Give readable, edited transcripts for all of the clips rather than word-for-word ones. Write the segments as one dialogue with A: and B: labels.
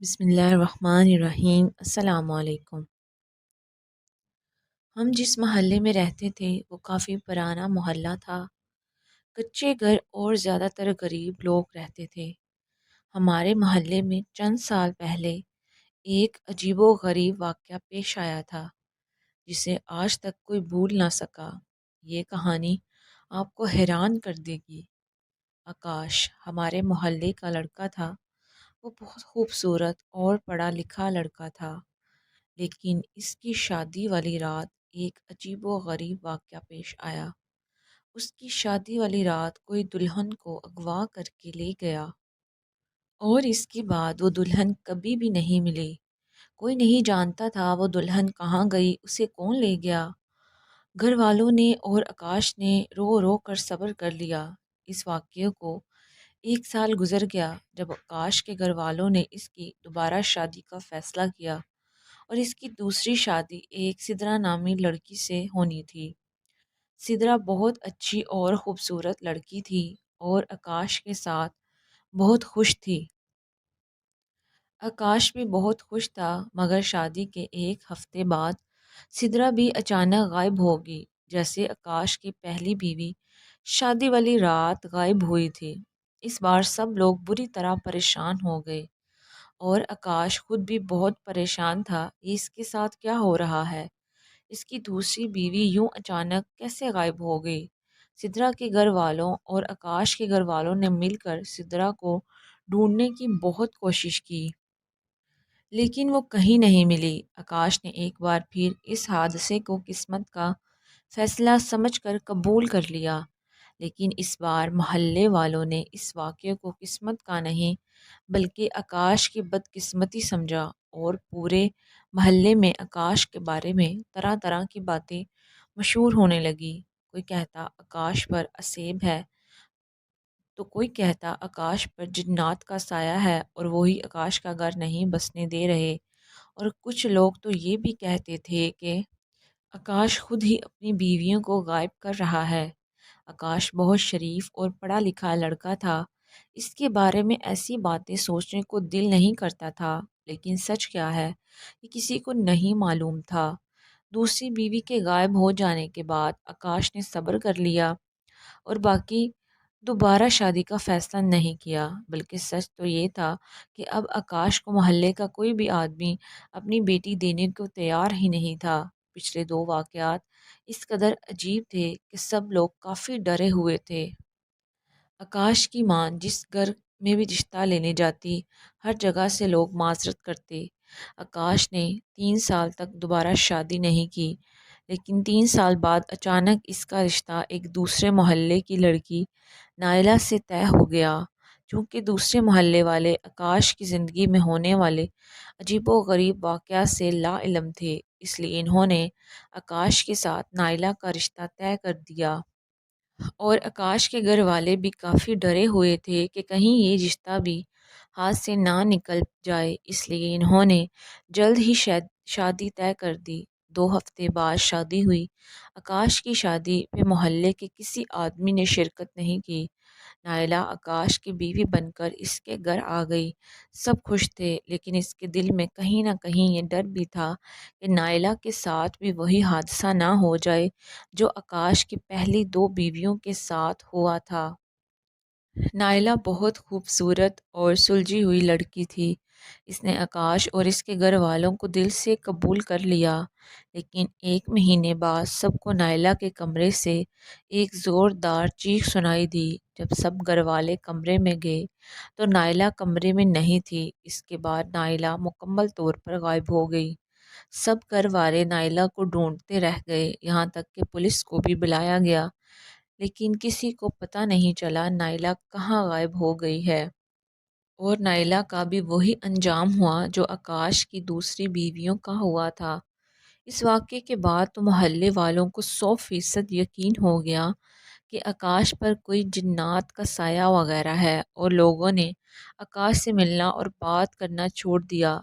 A: بسم اللہ الرحمن الرحیم۔ السلام علیکم۔ ہم جس محلے میں رہتے تھے وہ کافی پرانا محلہ تھا۔ کچے گھر اور زیادہ تر غریب لوگ رہتے تھے۔ ہمارے محلے میں چند سال پہلے ایک عجیب و غریب واقعہ پیش آیا تھا جسے آج تک کوئی بھول نہ سکا۔ یہ کہانی آپ کو حیران کر دے گی۔ آکاش ہمارے محلے کا لڑکا تھا۔ وہ بہت خوبصورت اور پڑھا لکھا لڑکا تھا، لیکن اس کی شادی والی رات ایک عجیب و غریب واقعہ پیش آیا۔ اس کی شادی والی رات کوئی دلہن کو اغوا کر کے لے گیا اور اس کے بعد وہ دلہن کبھی بھی نہیں ملی۔ کوئی نہیں جانتا تھا وہ دلہن کہاں گئی، اسے کون لے گیا۔ گھر والوں نے اور آکاش نے رو رو کر صبر کر لیا۔ اس واقعے کو ایک سال گزر گیا جب آکاش کے گھر والوں نے اس کی دوبارہ شادی کا فیصلہ کیا اور اس کی دوسری شادی ایک سدرا نامی لڑکی سے ہونی تھی۔ سدرا بہت اچھی اور خوبصورت لڑکی تھی اور آکاش کے ساتھ بہت خوش تھی۔ آکاش بھی بہت خوش تھا، مگر شادی کے ایک ہفتے بعد سدرا بھی اچانک غائب ہوگی، جیسے آکاش کی پہلی بیوی شادی والی رات غائب ہوئی تھی۔ اس بار سب لوگ بری طرح پریشان ہو گئے اور آکاش خود بھی بہت پریشان تھا۔ اس کے ساتھ کیا ہو رہا ہے؟ اس کی دوسری بیوی یوں اچانک کیسے غائب ہو گئی؟ سدرا کے گھر والوں اور آکاش کے گھر والوں نے مل کر سدرا کو ڈھونڈنے کی بہت کوشش کی، لیکن وہ کہیں نہیں ملی۔ آکاش نے ایک بار پھر اس حادثے کو قسمت کا فیصلہ سمجھ کر قبول کر لیا، لیکن اس بار محلے والوں نے اس واقعے کو قسمت کا نہیں بلکہ آکاش کی بدقسمتی سمجھا، اور پورے محلے میں آکاش کے بارے میں طرح طرح کی باتیں مشہور ہونے لگی۔ کوئی کہتا آکاش پر عصیب ہے، تو کوئی کہتا آکاش پر جنات کا سایہ ہے اور وہی آکاش کا گھر نہیں بسنے دے رہے، اور کچھ لوگ تو یہ بھی کہتے تھے کہ آکاش خود ہی اپنی بیویوں کو غائب کر رہا ہے۔ آکاش بہت شریف اور پڑھا لکھا لڑکا تھا۔ اس کے بارے میں ایسی باتیں سوچنے کو دل نہیں کرتا تھا، لیکن سچ کیا ہے یہ کسی کو نہیں معلوم تھا۔ دوسری بیوی کے غائب ہو جانے کے بعد آکاش نے صبر کر لیا اور باقی دوبارہ شادی کا فیصلہ نہیں کیا، بلکہ سچ تو یہ تھا کہ اب آکاش کو محلے کا کوئی بھی آدمی اپنی بیٹی دینے کو تیار ہی نہیں تھا۔ پچھلے دو واقعات اس قدر عجیب تھے کہ سب لوگ کافی ڈرے ہوئے تھے۔ آکاش کی ماں جس گھر میں بھی رشتہ لینے جاتی، ہر جگہ سے لوگ معذرت کرتے۔ آکاش نے 3 سال تک دوبارہ شادی نہیں کی، لیکن 3 سال بعد اچانک اس کا رشتہ ایک دوسرے محلے کی لڑکی نائلہ سے طے ہو گیا۔ چونکہ دوسرے محلے والے آکاش کی زندگی میں ہونے والے عجیب و غریب واقعات سے لا علم تھے، اس لیے انہوں نے آکاش کے ساتھ نائلہ کا رشتہ طے کر دیا۔ اور آکاش کے گھر والے بھی کافی ڈرے ہوئے تھے کہ کہیں یہ رشتہ بھی ہاتھ سے نہ نکل جائے، اس لیے انہوں نے جلد ہی شادی طے کر دی۔ 2 ہفتے بعد شادی ہوئی۔ آکاش کی شادی میں محلے کے کسی آدمی نے شرکت نہیں کی۔ نائلہ آکاش کی بیوی بن کر اس کے گھر آ گئی۔ سب خوش تھے، لیکن اس کے دل میں کہیں نہ کہیں یہ ڈر بھی تھا کہ نائلہ کے ساتھ بھی وہی حادثہ نہ ہو جائے جو آکاش کی پہلی 2 بیویوں کے ساتھ ہوا تھا۔ نائلہ بہت خوبصورت اور سلجھی ہوئی لڑکی تھی۔ اس نے آکاش اور اس کے گھر والوں کو دل سے قبول کر لیا، لیکن 1 مہینے بعد سب کو نائلہ کے کمرے سے ایک زوردار چیخ سنائی دی۔ جب سب گھر والے کمرے میں گئے تو نائلہ کمرے میں نہیں تھی۔ اس کے بعد نائلہ مکمل طور پر غائب ہو گئی۔ سب گھر والے نائلہ کو ڈھونڈتے رہ گئے، یہاں تک کہ پولیس کو بھی بلایا گیا، لیکن کسی کو پتہ نہیں چلا نائلہ کہاں غائب ہو گئی ہے۔ اور نائلہ کا بھی وہی انجام ہوا جو آکاش کی دوسری بیویوں کا ہوا تھا۔ اس واقعے کے بعد تو محلے والوں کو 100% یقین ہو گیا کہ آکاش پر کوئی جنات کا سایہ وغیرہ ہے، اور لوگوں نے آکاش سے ملنا اور بات کرنا چھوڑ دیا،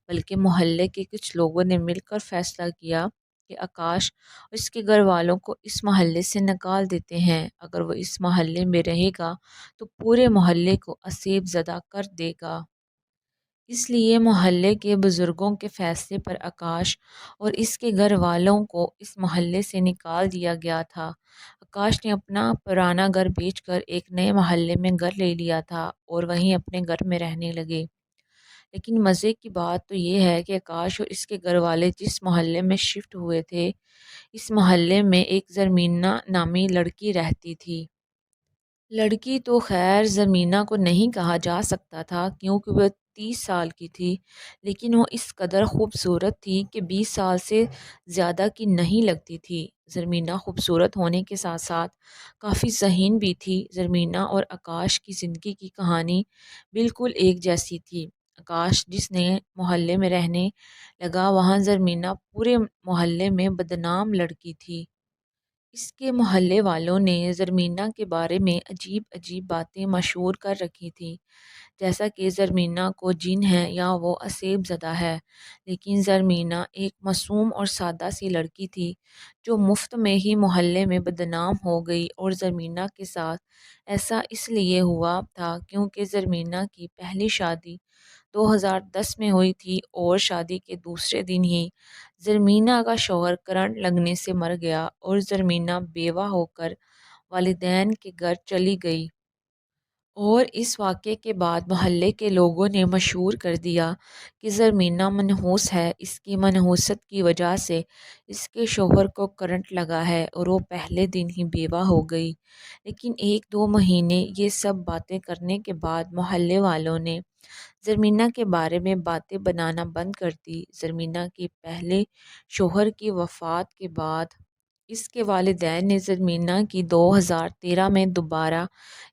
A: بلکہ محلے کے کچھ لوگوں نے مل کر فیصلہ کیا کہ آکاش اور اس کے گھر والوں کو اس محلے سے نکال دیتے ہیں۔ اگر وہ اس محلے میں رہے گا تو پورے محلے کو عصیب زدہ کر دے گا۔ اس لیے محلے کے بزرگوں کے فیصلے پر آکاش اور اس کے گھر والوں کو اس محلے سے نکال دیا گیا تھا۔ آکاش نے اپنا پرانا گھر بیچ کر ایک نئے محلے میں گھر لے لیا تھا اور وہیں اپنے گھر میں رہنے لگے۔ لیکن مزے کی بات تو یہ ہے کہ آکاش اور اس کے گھر والے جس محلے میں شفٹ ہوئے تھے، اس محلے میں ایک زرمینہ نامی لڑکی رہتی تھی۔ لڑکی تو خیر زمینہ کو نہیں کہا جا سکتا تھا کیونکہ وہ 30 سال کی تھی، لیکن وہ اس قدر خوبصورت تھی کہ 20 سال سے زیادہ کی نہیں لگتی تھی۔ زرمینہ خوبصورت ہونے کے ساتھ ساتھ کافی ذہین بھی تھی۔ زرمینہ اور آکاش کی زندگی کی کہانی بالکل ایک جیسی تھی۔ آکاش جس نئے محلے میں رہنے لگا وہاں زرمینہ پورے محلے میں بدنام لڑکی تھی۔ اس کے محلے والوں نے زرمینہ کے بارے میں عجیب عجیب باتیں مشہور کر رکھی تھیں، جیسا کہ زرمینہ کو جن ہے یا وہ عصیب زدہ ہے۔ لیکن زرمینہ ایک معصوم اور سادہ سی لڑکی تھی جو مفت میں ہی محلے میں بدنام ہو گئی، اور زرمینہ کے ساتھ ایسا اس لیے ہوا تھا کیونکہ زرمینہ کی پہلی شادی 2010 میں ہوئی تھی اور شادی کے دوسرے دن ہی زرمینہ کا شوہر کرنٹ لگنے سے مر گیا اور زرمینہ بیوہ ہو کر والدین کے گھر چلی گئی۔ اور اس واقعے کے بعد محلے کے لوگوں نے مشہور کر دیا کہ زرمینہ منحوس ہے، اس کی منحوست کی وجہ سے اس کے شوہر کو کرنٹ لگا ہے اور وہ پہلے دن ہی بیوہ ہو گئی۔ لیکن 1-2 مہینے یہ سب باتیں کرنے کے بعد محلے والوں نے زرمینہ کے بارے میں باتیں بنانا بند کر دی۔ زرمینہ کے پہلے شوہر کی وفات کے بعد اس کے والدین نے زرمینہ کی 2013 میں دوبارہ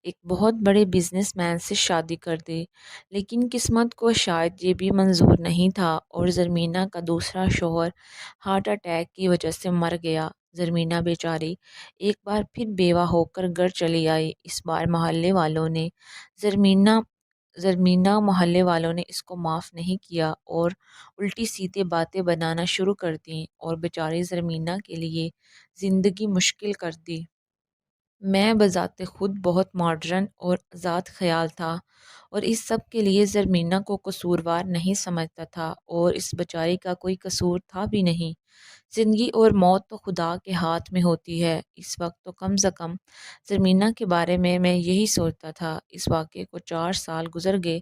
A: ایک بہت بڑے بزنس مین سے شادی کر دی، لیکن قسمت کو شاید یہ بھی منظور نہیں تھا اور زرمینہ کا دوسرا شوہر ہارٹ اٹیک کی وجہ سے مر گیا۔ زرمینہ بیچاری ایک بار پھر بیوہ ہو کر گھر چلی آئی۔ اس بار محلے والوں نے زرمینہ محلے والوں نے اس کو معاف نہیں کیا اور الٹی سیدھی باتیں بنانا شروع کر دیں اور بیچاری زرمینہ کے لیے زندگی مشکل کر دی۔ میں بذات خود بہت ماڈرن اور آزاد خیال تھا اور اس سب کے لیے زرمینہ کو قصوروار نہیں سمجھتا تھا، اور اس بیچاری کا کوئی قصور تھا بھی نہیں۔ زندگی اور موت تو خدا کے ہاتھ میں ہوتی ہے۔ اس وقت تو کم از کم زرمینہ کے بارے میں یہی سوچتا تھا۔ اس واقعے کو 4 سال گزر گئے،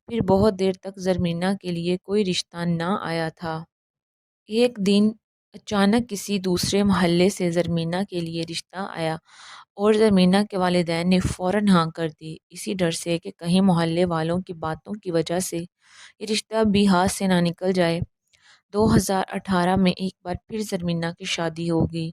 A: پھر بہت دیر تک زرمینہ کے لیے کوئی رشتہ نہ آیا تھا۔ ایک دن اچانک کسی دوسرے محلے سے زرمینہ کے لیے رشتہ آیا اور زرمینہ کے والدین نے فوراً ہاں کر دی، اسی ڈر سے کہ کہیں محلے والوں کی باتوں کی وجہ سے یہ رشتہ بھی ہاتھ سے نہ نکل جائے۔ 2018 میں ایک بار پھر زرمینہ کی شادی ہو گئی۔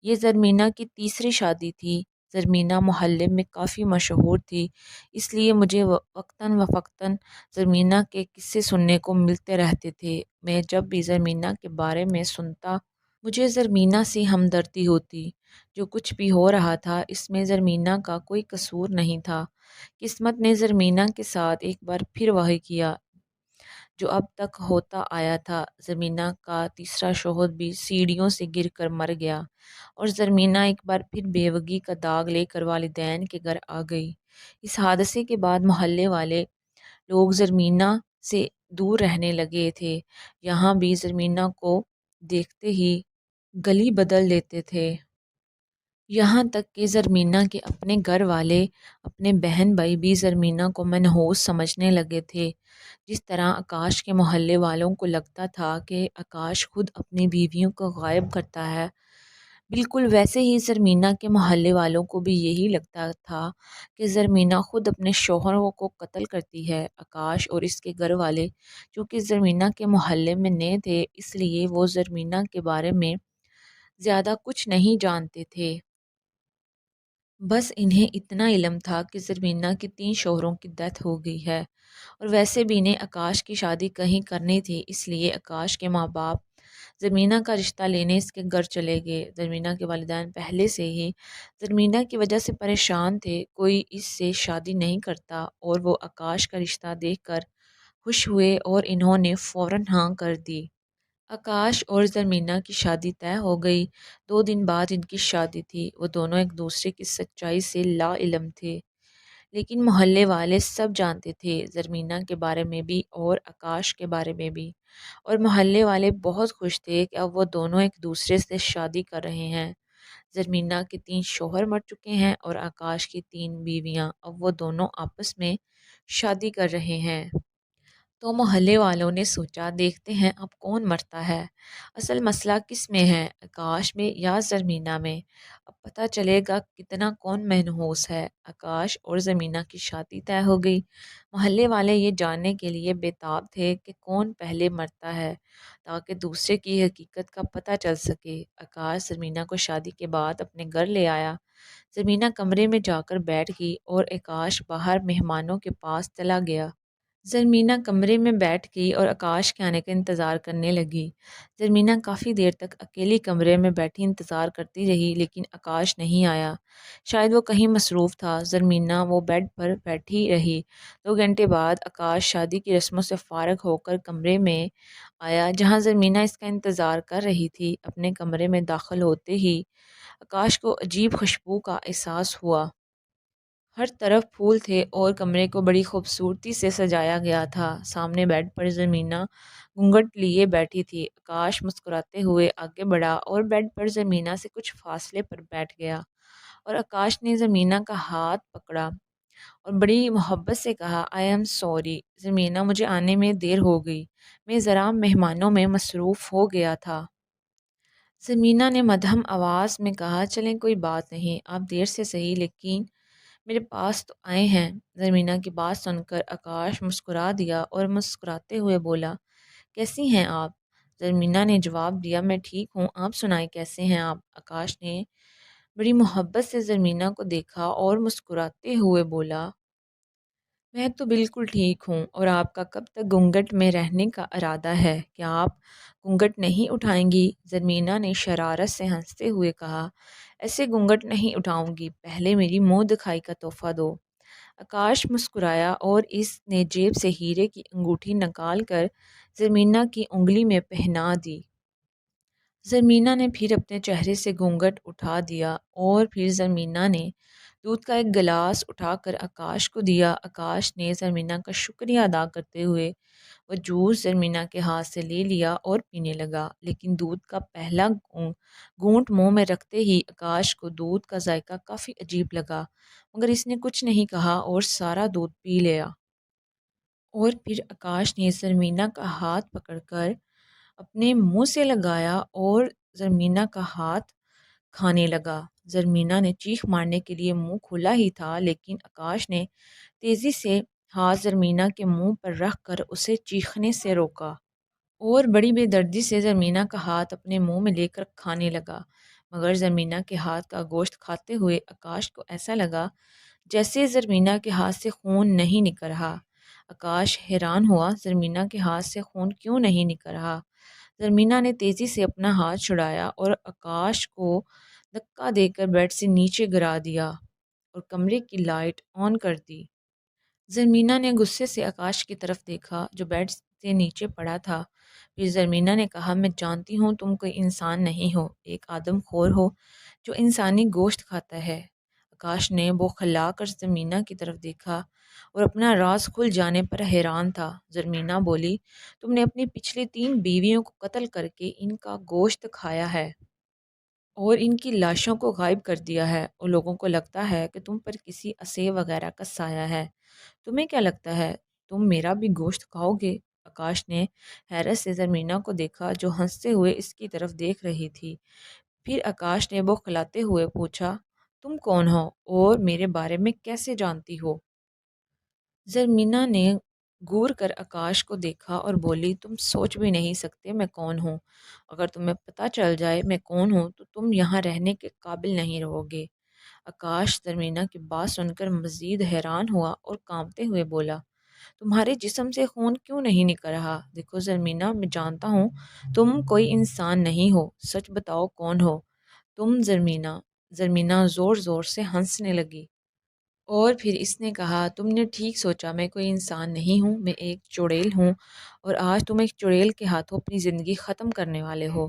A: یہ زرمینہ کی تیسری شادی تھی۔ زرمینہ محلے میں کافی مشہور تھی، اس لیے مجھے وقتاً فوقتاً زرمینہ کے قصے سننے کو ملتے رہتے تھے۔ میں جب بھی زرمینہ کے بارے میں سنتا مجھے زرمینہ سے ہمدردی ہوتی۔ جو کچھ بھی ہو رہا تھا اس میں زرمینہ کا کوئی قصور نہیں تھا۔ قسمت نے زرمینہ کے ساتھ ایک بار پھر وہی کیا جو اب تک ہوتا آیا تھا۔ زرمینہ کا تیسرا شوہر بھی سیڑھیوں سے گر کر مر گیا اور زرمینہ ایک بار پھر بیوگی کا داغ لے کر والدین کے گھر آ گئی۔ اس حادثے کے بعد محلے والے لوگ زرمینہ سے دور رہنے لگے تھے، یہاں بھی زرمینہ کو دیکھتے ہی گلی بدل دیتے تھے۔ یہاں تک کہ زرمینہ کے اپنے گھر والے، اپنے بہن بھائی بھی زرمینہ کو منحوس سمجھنے لگے تھے۔ جس طرح آکاش کے محلے والوں کو لگتا تھا کہ آکاش خود اپنی بیویوں کو غائب کرتا ہے، بالکل ویسے ہی زرمینہ کے محلے والوں کو بھی یہی لگتا تھا کہ زرمینہ خود اپنے شوہروں کو قتل کرتی ہے۔ آکاش اور اس کے گھر والے چونکہ زرمینہ کے محلے میں نئے تھے، اس لیے وہ زرمینہ کے بارے میں زیادہ کچھ نہیں جانتے تھے۔ بس انہیں اتنا علم تھا کہ زرمینہ کی 3 شوہروں کی ڈیتھ ہو گئی ہے، اور ویسے بھی انہیں آکاش کی شادی کہیں کرنی تھی، اس لیے آکاش کے ماں باپ زرمینہ کا رشتہ لینے اس کے گھر چلے گئے۔ زرمینہ کے والدین پہلے سے ہی زرمینہ کی وجہ سے پریشان تھے، کوئی اس سے شادی نہیں کرتا، اور وہ آکاش کا رشتہ دیکھ کر خوش ہوئے اور انہوں نے فوراً ہاں کر دی۔ آکاش اور زرمینہ کی شادی طے ہو گئی۔ 2 دن بعد ان کی شادی تھی۔ وہ دونوں ایک دوسرے کی سچائی سے لا علم تھے، لیکن محلے والے سب جانتے تھے، زرمینہ کے بارے میں بھی اور آکاش کے بارے میں بھی، اور محلے والے بہت خوش تھے کہ اب وہ دونوں ایک دوسرے سے شادی کر رہے ہیں۔ زرمینہ کے 3 شوہر مر چکے ہیں اور آکاش کی 3 بیویاں، اب وہ دونوں آپس میں شادی کر رہے ہیں۔ تو محلے والوں نے سوچا دیکھتے ہیں اب کون مرتا ہے، اصل مسئلہ کس میں ہے، آکاش میں یا زرمینہ میں؟ اب پتہ چلے گا کتنا کون منحوس ہے۔ آکاش اور زرمینہ کی شادی طے ہو گئی۔ محلے والے یہ جاننے کے لیے بےتاب تھے کہ کون پہلے مرتا ہے تاکہ دوسرے کی حقیقت کا پتہ چل سکے۔ آکاش زرمینہ کو شادی کے بعد اپنے گھر لے آیا۔ زرمینہ کمرے میں جا کر بیٹھ گئی اور آکاش باہر مہمانوں کے پاس چلا گیا۔ زرمینہ کمرے میں بیٹھ گئی اور آکاش کے آنے کا انتظار کرنے لگی۔ زرمینہ کافی دیر تک اکیلی کمرے میں بیٹھی انتظار کرتی رہی لیکن آکاش نہیں آیا۔ شاید وہ کہیں مصروف تھا۔ زرمینہ وہ بیڈ پر بیٹھی رہی۔ 2 گھنٹے بعد آکاش شادی کی رسموں سے فارغ ہو کر کمرے میں آیا جہاں زرمینہ اس کا انتظار کر رہی تھی۔ اپنے کمرے میں داخل ہوتے ہی آکاش کو عجیب خوشبو کا احساس ہوا۔ ہر طرف پھول تھے اور کمرے کو بڑی خوبصورتی سے سجایا گیا تھا۔ سامنے بیڈ پر زرمینہ گھونگھٹ لیے بیٹھی تھی۔ آکاش مسکراتے ہوئے آگے بڑھا اور بیڈ پر زرمینہ سے کچھ فاصلے پر بیٹھ گیا، اور آکاش نے زرمینہ کا ہاتھ پکڑا اور بڑی محبت سے کہا آئی ایم سوری زرمینہ، مجھے آنے میں دیر ہو گئی، میں ذرا مہمانوں میں مصروف ہو گیا تھا۔ زرمینہ نے مدھم آواز میں کہا چلیں کوئی بات نہیں، آپ دیر سے صحیح لیکن میرے پاس تو آئے ہیں۔ زرمینہ کی بات سن کر آکاش مسکرا دیا اور مسکراتے ہوئے بولا کیسی ہیں آپ؟ زرمینہ نے جواب دیا میں ٹھیک ہوں، آپ سنائیں کیسے ہیں آپ؟ آکاش نے بڑی محبت سے زرمینہ کو دیکھا اور مسکراتے ہوئے بولا میں تو بالکل ٹھیک ہوں، اور آپ کا کب تک گھونگھٹ میں رہنے کا ارادہ ہے؟ کیا آپ گھونگھٹ نہیں اٹھائیں گی؟ زرمینہ نے شرارت سے ہنستے ہوئے کہا ایسے گھونگھٹ نہیں اٹھاؤں گی، پہلے میری منہ دکھائی کا تحفہ دو۔ آکاش مسکرایا اور اس نے جیب سے ہیرے کی انگوٹھی نکال کر زرمینہ کی انگلی میں پہنا دی۔ زرمینہ نے پھر اپنے چہرے سے گھونگھٹ اٹھا دیا اور پھر زرمینہ نے دودھ کا ایک گلاس اٹھا کر آکاش کو دیا۔ آکاش نے زرمینہ کا شکریہ ادا کرتے ہوئے وہ جوس زرمینہ کے ہاتھ سے لے لیا اور پینے لگا، لیکن دودھ کا پہلا گھونٹ منہ میں رکھتے ہی آکاش کو دودھ کا ذائقہ کافی عجیب لگا، مگر اس نے کچھ نہیں کہا اور سارا دودھ پی لیا۔ اور پھر آکاش نے زرمینہ کا ہاتھ پکڑ کر اپنے منہ سے لگایا اور زرمینہ کا ہاتھ کھانے لگا۔ زرمینہ نے چیخ مارنے کے لیے منہ کھولا ہی تھا لیکن آکاش نے تیزی سے ہاتھ زرمینہ کے منہ پر رکھ کر اسے چیخنے سے روکا اور بڑی بے دردی سے زرمینہ کا ہاتھ اپنے منہ میں لے کر کھانے لگا، مگر زرمینہ کے ہاتھ کا گوشت کھاتے ہوئے آکاش کو ایسا لگا جیسے زرمینہ کے ہاتھ سے خون نہیں نکل رہا۔ آکاش حیران ہوا زرمینہ کے ہاتھ سے خون کیوں نہیں نکل رہا؟ زرمینہ نے تیزی سے اپنا ہاتھ چھڑایا اور آکاش کو دھکا دے کر بیڈ سے نیچے گرا دیا اور کمرے کی لائٹ آن کر دی۔ زرمینہ نے غصے سے آکاش کی طرف دیکھا جو بیڈ سے نیچے پڑا تھا۔ پھر زرمینہ نے کہا میں جانتی ہوں تم کوئی انسان نہیں ہو، ایک آدم خور ہو جو انسانی گوشت کھاتا ہے۔ آکاش نے بوکھلا کر زرمینہ کی طرف دیکھا اور اپنا راز کھل جانے پر حیران تھا۔ زرمینہ بولی تم نے اپنی پچھلی 3 بیویوں کو قتل کر کے ان کا گوشت کھایا ہے اور ان کی لاشوں کو غائب کر دیا ہے، اور لوگوں کو لگتا ہے کہ تم پر کسی اسے وغیرہ کا سایہ ہے۔ تمہیں کیا لگتا ہے تم میرا بھی گوشت کھاؤ گے؟ آکاش نے حیرت سے زرمینہ کو دیکھا جو ہنستے ہوئے اس کی طرف دیکھ رہی تھی۔ پھر آکاش نے بوکھلاتے ہوئے پوچھا تم کون ہو اور میرے بارے میں کیسے جانتی ہو؟ زرمینہ نے گور کر آکاش کو دیکھا اور بولی تم سوچ بھی نہیں سکتے میں کون ہوں، اگر تمہیں پتہ چل جائے میں کون ہوں تو تم یہاں رہنے کے قابل نہیں رہو گے۔ آکاش زرمینہ کی بات سن کر مزید حیران ہوا اور کانپتے ہوئے بولا تمہارے جسم سے خون کیوں نہیں نکل رہا؟ دیکھو زرمینہ میں جانتا ہوں تم کوئی انسان نہیں ہو، سچ بتاؤ کون ہو تم؟ زرمینہ زور زور سے ہنسنے لگی۔ اور پھر اس نے کہا تم نے ٹھیک سوچا، میں کوئی انسان نہیں ہوں، میں ایک چڑیل ہوں، اور آج تم ایک چڑیل کے ہاتھوں اپنی زندگی ختم کرنے والے ہو۔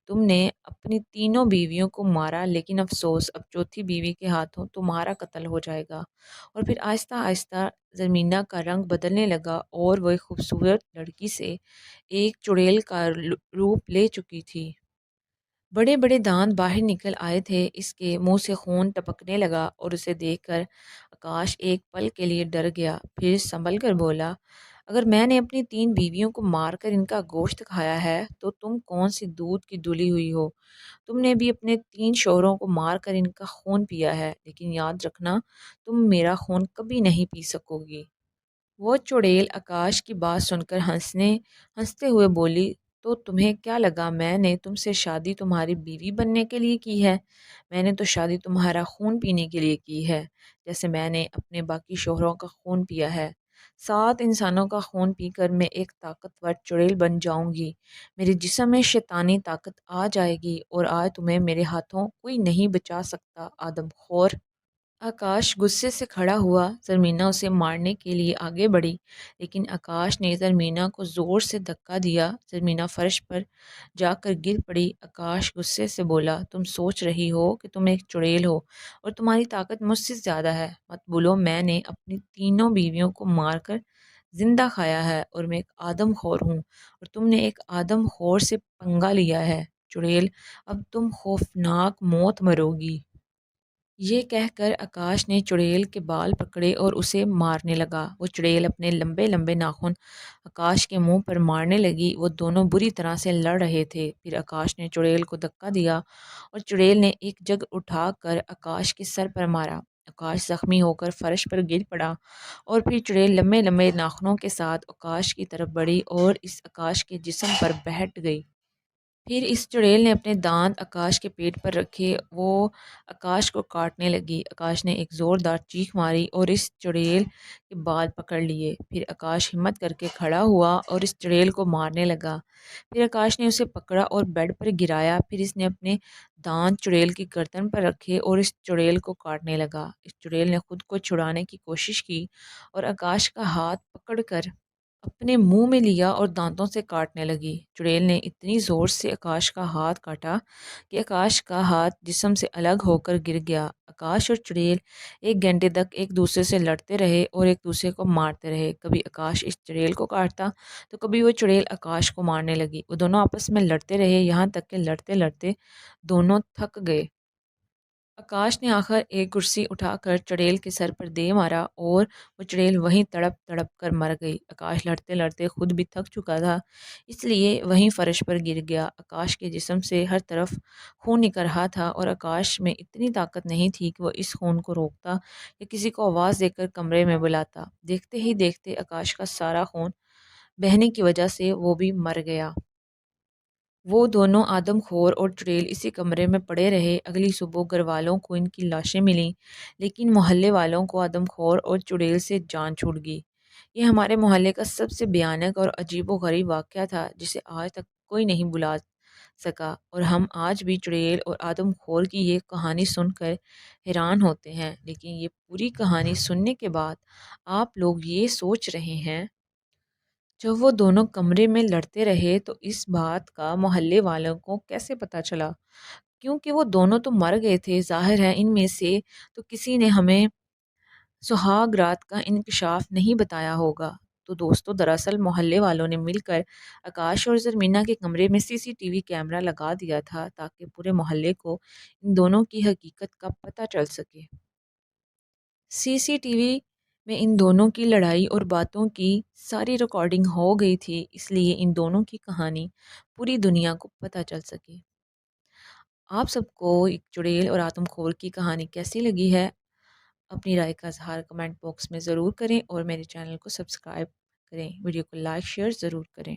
A: تم نے اپنی تینوں بیویوں کو مارا، لیکن افسوس اب چوتھی بیوی کے ہاتھوں تمہارا قتل ہو جائے گا۔ اور پھر آہستہ آہستہ زمینہ کا رنگ بدلنے لگا اور وہ ایک خوبصورت لڑکی سے ایک چڑیل کا روپ لے چکی تھی۔ بڑے بڑے دانت باہر نکل آئے تھے، اس کے منہ سے خون ٹپکنے لگا اور اسے دیکھ کر آکاش ایک پل کے لیے ڈر گیا، پھر سنبھل کر بولا، اگر میں نے اپنی تین بیویوں کو مار کر ان کا گوشت کھایا ہے تو تم کون سی دودھ کی دھلی ہوئی ہو؟ تم نے بھی اپنے تین شوہروں کو مار کر ان کا خون پیا ہے، لیکن یاد رکھنا تم میرا خون کبھی نہیں پی سکو گی۔ وہ چڑیل آکاش کی بات سن کر ہنستے ہوئے بولی، تو تمہیں کیا لگا میں نے تم سے شادی تمہاری بیوی بننے کے لیے کی ہے؟ میں نے تو شادی تمہارا خون پینے کے لیے کی ہے، جیسے میں نے اپنے باقی شوہروں کا خون پیا ہے۔ 7 انسانوں کا خون پی کر میں ایک طاقتور چڑیل بن جاؤں گی، میرے جسم میں شیطانی طاقت آ جائے گی، اور آج تمہیں میرے ہاتھوں کوئی نہیں بچا سکتا، آدم خور۔ آکاش غصے سے کھڑا ہوا، زرمینہ اسے مارنے کے لیے آگے بڑھی، لیکن آکاش نے زرمینہ کو زور سے دھکا دیا، زرمینہ فرش پر جا کر گر پڑی۔ آکاش غصے سے بولا، تم سوچ رہی ہو کہ تم ایک چڑیل ہو اور تمہاری طاقت مجھ سے زیادہ ہے، مت بھولو میں نے اپنی تینوں بیویوں کو مار کر زندہ کھایا ہے، اور میں ایک آدم خور ہوں، اور تم نے ایک آدم خور سے پنگا لیا ہے، چڑیل، اب تم خوفناک موت مرو گی۔ یہ کہہ کر آکاش نے چڑیل کے بال پکڑے اور اسے مارنے لگا۔ وہ چڑیل اپنے لمبے لمبے ناخن آکاش کے منہ پر مارنے لگی۔ وہ دونوں بری طرح سے لڑ رہے تھے۔ پھر آکاش نے چڑیل کو دھکا دیا اور چڑیل نے ایک جگ اٹھا کر آکاش کے سر پر مارا۔ آکاش زخمی ہو کر فرش پر گر پڑا، اور پھر چڑیل لمبے لمبے ناخنوں کے ساتھ آکاش کی طرف بڑھی اور اس آکاش کے جسم پر بیٹھ گئی۔ پھر اس چڑیل نے اپنے دانت آکاش کے پیٹ پر رکھے، وہ آکاش کو کاٹنے لگی۔ آکاش نے ایک زوردار چیخ ماری اور اس چڑیل کے بال پکڑ لیے۔ پھر آکاش ہمت کر کے کھڑا ہوا اور اس چڑیل کو مارنے لگا۔ پھر آکاش نے اسے پکڑا اور بیڈ پر گرایا، پھر اس نے اپنے دانت چڑیل کی گردن پر رکھے اور اس چڑیل کو کاٹنے لگا۔ اس چڑیل نے خود کو چھڑانے کی کوشش کی اور آکاش کا ہاتھ پکڑ کر اپنے منہ میں لیا اور دانتوں سے کاٹنے لگی۔ چڑیل نے اتنی زور سے آکاش کا ہاتھ کاٹا کہ آکاش کا ہاتھ جسم سے الگ ہو کر گر گیا۔ آکاش اور چڑیل 1 گھنٹے تک ایک دوسرے سے لڑتے رہے اور ایک دوسرے کو مارتے رہے۔ کبھی آکاش اس چڑیل کو کاٹتا تو کبھی وہ چڑیل آکاش کو مارنے لگی۔ وہ دونوں آپس میں لڑتے رہے، یہاں تک کہ لڑتے لڑتے دونوں تھک گئے۔ آکاش نے آخر ایک کرسی اٹھا کر چڑیل کے سر پر دے مارا اور وہ چڑیل وہیں تڑپ تڑپ کر مر گئی۔ آکاش لڑتے لڑتے خود بھی تھک چکا تھا، اس لیے وہیں فرش پر گر گیا۔ آکاش کے جسم سے ہر طرف خون نکل رہا تھا اور آکاش میں اتنی طاقت نہیں تھی کہ وہ اس خون کو روکتا یا کسی کو آواز دے کر کمرے میں بلاتا۔ دیکھتے ہی دیکھتے آکاش کا سارا خون بہنے کی وجہ سے وہ بھی مر گیا۔ وہ دونوں آدم خور اور چڑیل اسی کمرے میں پڑے رہے۔ اگلی صبح گھر والوں کو ان کی لاشیں ملیں، لیکن محلے والوں کو آدم خور اور چڑیل سے جان چھوٹ گئی۔ یہ ہمارے محلے کا سب سے بھیانک اور عجیب و غریب واقعہ تھا، جسے آج تک کوئی نہیں بھلا سکا، اور ہم آج بھی چڑیل اور آدم خور کی یہ کہانی سن کر حیران ہوتے ہیں۔ لیکن یہ پوری کہانی سننے کے بعد آپ لوگ یہ سوچ رہے ہیں، جب وہ دونوں کمرے میں لڑتے رہے تو اس بات کا محلے والوں کو کیسے پتہ چلا؟ کیونکہ وہ دونوں تو مر گئے تھے۔ ظاہر ہے ان میں سے تو کسی نے ہمیں سہاگ رات کا انکشاف نہیں بتایا ہوگا۔ تو دوستو، دراصل محلے والوں نے مل کر آکاش اور زرمینہ کے کمرے میں CCTV کیمرہ لگا دیا تھا تاکہ پورے محلے کو ان دونوں کی حقیقت کا پتہ چل سکے۔ CCTV میں ان دونوں کی لڑائی اور باتوں کی ساری ریکارڈنگ ہو گئی تھی، اس لیے ان دونوں کی کہانی پوری دنیا کو پتہ چل سکے۔ آپ سب کو ایک چڑیل اور آدم خور کی کہانی کیسی لگی ہے؟ اپنی رائے کا اظہار کمنٹ باکس میں ضرور کریں اور میرے چینل کو سبسکرائب کریں، ویڈیو کو لائک شیئر ضرور کریں۔